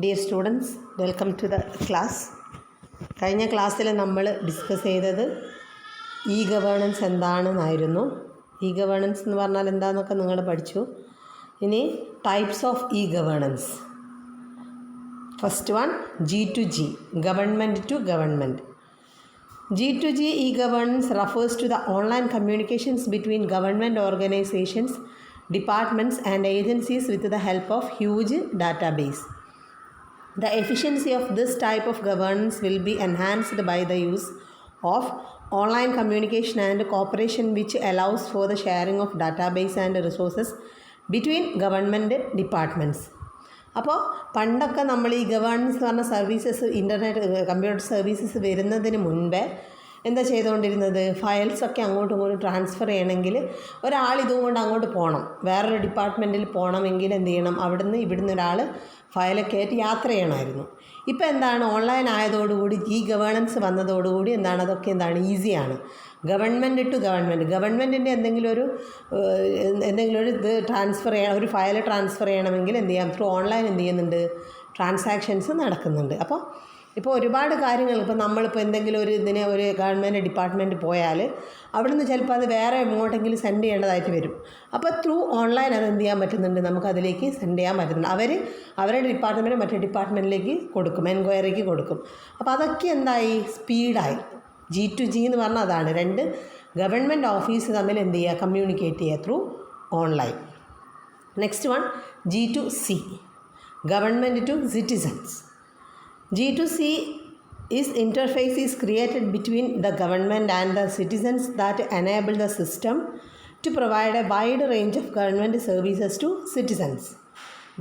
Dear students, welcome to the class. കഴിഞ്ഞ ക്ലാസ്സിൽ നമ്മൾ ഡിസ്കസ് ചെയ്തത് ഇ ഗവേണൻസ് എന്താണെന്നായിരുന്നു. ഇ ഗവേണൻസ് എന്ന് പറഞ്ഞാൽ എന്താണെന്നൊക്കെ നിങ്ങൾ പഠിച്ചു. ഇനി types of e governance. First one G2G, government to government. G2G e-governance refers to the online communications between government organizations, departments and agencies with the help of huge database. The efficiency of this type of governance will be enhanced by the use of online communication and cooperation, which allows for the sharing of database and resources between government departments. അപ്പോൾ പണ്ടൊക്കെ നമ്മൾ ഈ governance എന്ന് പറഞ്ഞ services internet computer services വരുന്നതിന് മുൻപേ എന്താ ചെയ്തുകൊണ്ടിരുന്നത്, ഫയൽസൊക്കെ അങ്ങോട്ടും ഇങ്ങോട്ടും ട്രാൻസ്ഫർ ചെയ്യണമെങ്കിൽ ഒരാൾ ഇതുകൊണ്ട് അങ്ങോട്ട് പോകണം. വേറൊരു ഡിപ്പാർട്ട്മെൻറ്റിൽ പോകണമെങ്കിൽ എന്ത് ചെയ്യണം, ഇവിടുന്ന് ഒരാൾ ഫയലൊക്കെ ആയിട്ട് യാത്ര ചെയ്യണമായിരുന്നു. ഇപ്പോൾ എന്താണ്, ഓൺലൈൻ ആയതോടുകൂടി ഈ ഗവേണൻസ് വന്നതോടുകൂടി അതൊക്കെ ഈസിയാണ്. ഗവൺമെൻറ് ടു ഗവൺമെൻറ്റിൻ്റെ എന്തെങ്കിലും ഒരു ഇത് ട്രാൻസ്ഫർ ചെയ്യണം, ഒരു ഫയൽ ട്രാൻസ്ഫർ ചെയ്യണമെങ്കിൽ എന്ത് ചെയ്യാം, ത്രൂ ഓൺലൈൻ എന്ത് ചെയ്യുന്നുണ്ട്, ട്രാൻസാക്ഷൻസ് നടക്കുന്നുണ്ട്. ഇപ്പോൾ ഒരുപാട് കാര്യങ്ങൾ, ഇപ്പോൾ നമ്മളിപ്പോൾ എന്തെങ്കിലും ഒരു ഗവൺമെൻറ് ഡിപ്പാർട്ട്മെൻറ്റ് പോയാൽ അവിടുന്ന് ചിലപ്പോൾ അത് വേറെ എങ്ങോട്ടെങ്കിലും സെൻഡ് ചെയ്യേണ്ടതായിട്ട് വരും. അപ്പോൾ ത്രൂ ഓൺലൈൻ അത് എന്ത് ചെയ്യാൻ പറ്റുന്നുണ്ട്, നമുക്കതിലേക്ക് സെൻഡ് ചെയ്യാൻ പറ്റുന്നുണ്ട്. അവരുടെ ഡിപ്പാർട്ട്മെൻറ്റ് മറ്റേ ഡിപ്പാർട്ട്മെൻറ്റിലേക്ക് കൊടുക്കും, എൻക്വയറിക്ക് കൊടുക്കും. അപ്പോൾ അതൊക്കെ സ്പീഡായി. G2G എന്ന് പറഞ്ഞാൽ അതാണ്, രണ്ട് ഗവൺമെൻറ് ഓഫീസ് തമ്മിൽ എന്ത് ചെയ്യുക, കമ്മ്യൂണിക്കേറ്റ് ചെയ്യുക through online. Next one G2C, government to citizens. G2C interface is created between the government and the citizens that enable the system to provide a wide range of government services to citizens.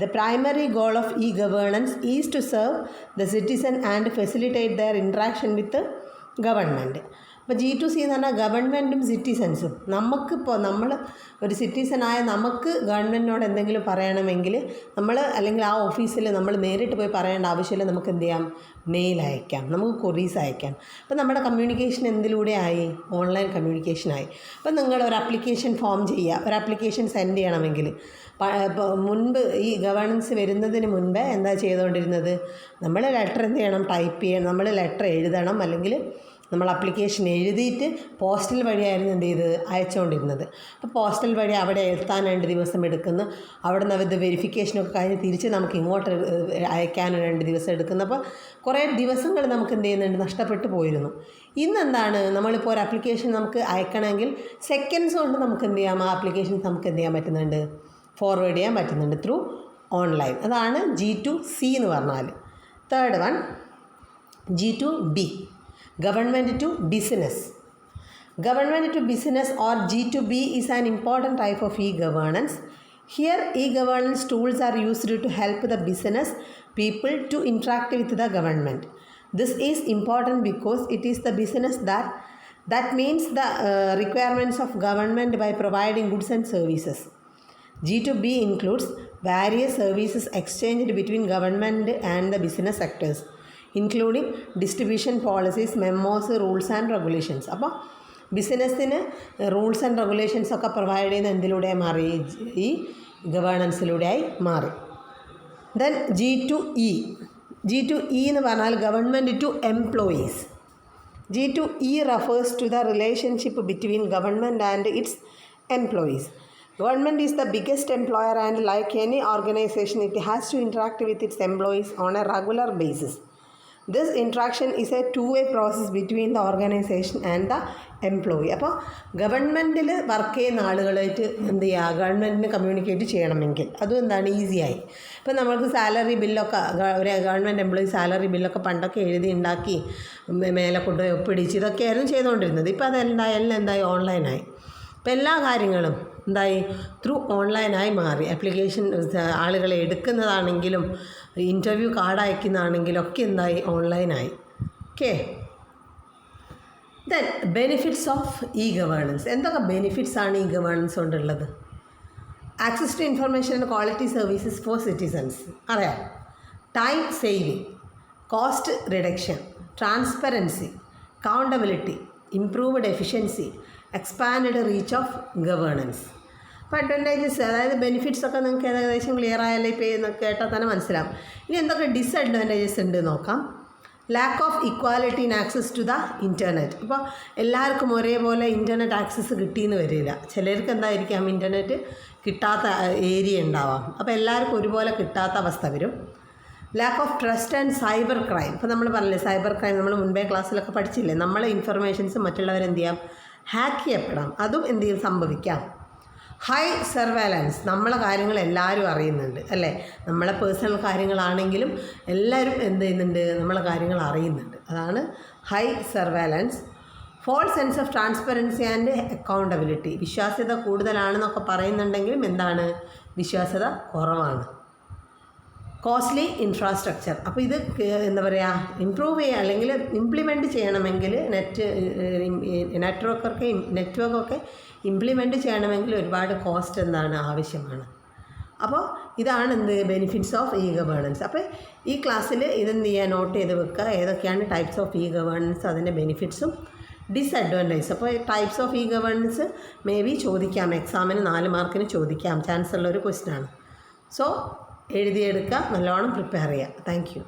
The primary goal of e-governance is to serve the citizen and facilitate their interaction with the government. അപ്പോൾ G2C എന്ന് പറഞ്ഞാൽ ഗവൺമെൻറ്റും സിറ്റിസൺസും. നമ്മൾ ഒരു സിറ്റിസണായ നമുക്ക് ഗവൺമെൻറ്റിനോട് എന്തെങ്കിലും പറയണമെങ്കിൽ അല്ലെങ്കിൽ ആ ഓഫീസിൽ നമ്മൾ നേരിട്ട് പോയി പറയേണ്ട ആവശ്യമില്ല. നമുക്ക് എന്ത് ചെയ്യാം, മെയിൽ അയക്കാം, നമുക്ക് കൊറീസ് അയക്കാം. അപ്പോൾ നമ്മുടെ കമ്മ്യൂണിക്കേഷൻ എന്തിലൂടെ ആയി, ഓൺലൈൻ കമ്മ്യൂണിക്കേഷനായി. അപ്പോൾ നിങ്ങൾ ഒരു ആപ്ലിക്കേഷൻ ഫോം ചെയ്യുക, ഒരു ആപ്ലിക്കേഷൻ സെൻഡ് ചെയ്യണമെങ്കിൽ മുൻപ് ഈ ഗവേണൻസ് വരുന്നതിന് മുൻപേ എന്താ ചെയ്തുകൊണ്ടിരുന്നത്, നമ്മൾ ലെറ്റർ എന്ത് ചെയ്യണം, ടൈപ്പ് ചെയ്യണം, നമ്മൾ ലെറ്റർ എഴുതണം, അല്ലെങ്കിൽ നമ്മൾ ആപ്ലിക്കേഷൻ എഴുതിയിട്ട് പോസ്റ്റൽ വഴിയായിരുന്നു എന്ത് ചെയ്ത് അയച്ചുകൊണ്ടിരുന്നത്. അപ്പോൾ പോസ്റ്റൽ വഴി അവിടെ എത്താൻ 2 ദിവസം എടുക്കുന്നു. അവിടെ നിന്ന് അവരുടെ വെരിഫിക്കേഷനൊക്കെ കഴിഞ്ഞ് തിരിച്ച് നമുക്ക് ഇങ്ങോട്ട് അയക്കാനും 2 ദിവസം എടുക്കുന്നു. അപ്പോൾ കുറേ ദിവസങ്ങൾ നമുക്ക് എന്ത് ചെയ്യുന്നുണ്ട്, നഷ്ടപ്പെട്ടു പോയിരുന്നു. ഇന്നെന്താണ്, നമ്മളിപ്പോൾ ഒരു ആപ്ലിക്കേഷൻ നമുക്ക് അയക്കണമെങ്കിൽ സെക്കൻഡ്സ് കൊണ്ട് നമുക്ക് എന്ത് ചെയ്യാം, ആ ആപ്ലിക്കേഷൻ നമുക്ക് എന്ത് ചെയ്യാൻ പറ്റുന്നുണ്ട്, ഫോർവേഡ് ചെയ്യാൻ പറ്റുന്നുണ്ട് ത്രൂ ഓൺലൈൻ. അതാണ് G2C എന്ന് പറഞ്ഞാൽ. Third one G2B, government to business. Government to business or G2B is an important type of e-governance. Here e-governance tools are used to help the business people to interact with the government. This is important because it is the business that meets the requirements of government by providing goods and services. G2B includes various services exchanged between government and the business sectors, including distribution policies, memos, rules and regulations. അപ്പോൾ ബിസിനസ്സിന് rules and regulations ഒക്കെ provide ചെയ്യുന്ന എന്തിലൂടെ മാറി, ഈ ഗവേണൻസിലൂടെയായി മാറി. Then G2E എന്ന് പറഞ്ഞാൽ government to employees. G2E refers to the relationship between government and its employees. Government is the biggest employer and like any organization it has to interact with its employees on a regular basis. This interaction is a two-way process between the organization and the employee. അപ്പോൾ ഗവൺമെൻറ്റിൽ work ചെയ്യുന്ന ആളുകളായിട്ട് എന്ത് ചെയ്യുക, ഗവൺമെൻറ്റിന് communicate ചെയ്യണമെങ്കിൽ അതും ഈസിയായി. ഇപ്പോൾ നമ്മൾക്ക് സാലറി ബില്ലൊക്കെ, ഒരു ഗവൺമെൻറ് എംപ്ലോയി സാലറി ബില്ലൊക്കെ പണ്ടൊക്കെ എഴുതി ഉണ്ടാക്കി മേലെ കൊണ്ടുപോയി ഒപ്പിടിച്ച് ഇതൊക്കെയായിരുന്നു ചെയ്തുകൊണ്ടിരുന്നത്. ഇപ്പോൾ എല്ലാം ഓൺലൈനായി. ഇപ്പോൾ എല്ലാ കാര്യങ്ങളും ത്രൂ ഓൺലൈനായി മാറി. ആപ്ലിക്കേഷൻ ആളുകളെ എടുക്കുന്നതാണെങ്കിലും ഇൻ്റർവ്യൂ കാർഡ് അയക്കുന്നതാണെങ്കിലും ഒക്കെ ഓൺലൈനായി. Okay. Then benefits of e governance. എന്തൊക്കെ ബെനിഫിറ്റ്സ് ആണ് ഈ ഗവേണൻസ് കൊണ്ടുള്ളത്? Access to information and quality services for citizens, അറിയാം. Time saving, cost reduction, transparency, accountability, improved efficiency, expanded reach of governance. അപ്പോൾ advantages അതായത് benefits ഒക്കെ നിങ്ങൾക്ക് ഏകദേശം clear ആയാലേ ഇപ്പോൾ കേട്ടാൽ തന്നെ മനസ്സിലാവും. ഇനി എന്തൊക്കെ ഡിസഡ്വാൻറ്റേജസ് ഉണ്ട് നോക്കാം. Lack of equality in access to the internet. ഇപ്പോൾ എല്ലാവർക്കും ഒരേപോലെ ഇൻ്റർനെറ്റ് ആക്സസ് കിട്ടിയെന്ന് വരില്ല. ചിലർക്ക് എന്തായിരിക്കാം ഇൻ്റർനെറ്റ് കിട്ടാത്ത ഏരിയ ഉണ്ടാവാം. അപ്പോൾ എല്ലാവർക്കും ഒരുപോലെ കിട്ടാത്ത അവസ്ഥ വരും. Lack of trust and cyber crime. ഇപ്പോൾ നമ്മൾ പറഞ്ഞില്ലേ സൈബർ ക്രൈം, നമ്മൾ മുൻപേ ക്ലാസ്സിലൊക്കെ പഠിച്ചില്ലേ, നമ്മളെ ഇൻഫർമേഷൻസ് മറ്റുള്ളവരെന്ത് ചെയ്യാം, ഹാക്ക് ചെയ്യപ്പെടാം. അതും എന്ത് ചെയ്യും, സംഭവിക്കാം. High surveillance. നമ്മളെ കാര്യങ്ങൾ എല്ലാവരും അറിയുന്നുണ്ട് അല്ലേ. നമ്മളെ പേഴ്സണൽ കാര്യങ്ങളാണെങ്കിലും എല്ലാവരും എന്ത് ചെയ്യുന്നുണ്ട്, നമ്മളെ കാര്യങ്ങൾ അറിയുന്നുണ്ട്. അതാണ് high surveillance. Fall sense of transparency and accountability. വിശ്വാസ്യത കൂടുതലാണെന്നൊക്കെ പറയുന്നുണ്ടെങ്കിലും എന്താണ്, വിശ്വാസ്യത കുറവാണ്. Costly infrastructure. അപ്പോൾ ഇത് എന്താ പറയുക, ഇമ്പ്രൂവ് ചെയ്യുക അല്ലെങ്കിൽ ഇംപ്ലിമെൻറ്റ് ചെയ്യണമെങ്കിൽ നെറ്റ്വർക്കൊക്കെ ഇംപ്ലിമെൻറ്റ് ചെയ്യണമെങ്കിൽ ഒരുപാട് കോസ്റ്റ് എന്താണ് ആവശ്യമാണ്. അപ്പോൾ ഇതാണ് ബെനിഫിറ്റ്സ് ഓഫ് ഇ ഗവേണൻസ്. അപ്പോൾ ഈ ക്ലാസ്സിൽ ഇതെന്ത് ചെയ്യുക, നോട്ട് ചെയ്ത് വെക്കുക, ഏതൊക്കെയാണ് ടൈപ്സ് ഓഫ് ഇ ഗവേണൻസ്, അതിൻ്റെ ബെനിഫിറ്റ്സും ഡിസഡ്വാൻറ്റേജസ്. അപ്പോൾ types of e governance may be ചോദിക്കാം, എക്സാമിന് 4 മാർക്കിന് ചോദിക്കാം, ചാൻസ് ഉള്ളൊരു ക്വസ്റ്റ്യനാണ്. സോ എഴുതിയെടുക്കുക, നല്ലോണം പ്രിപ്പയർ ചെയ്യുക. Thank you.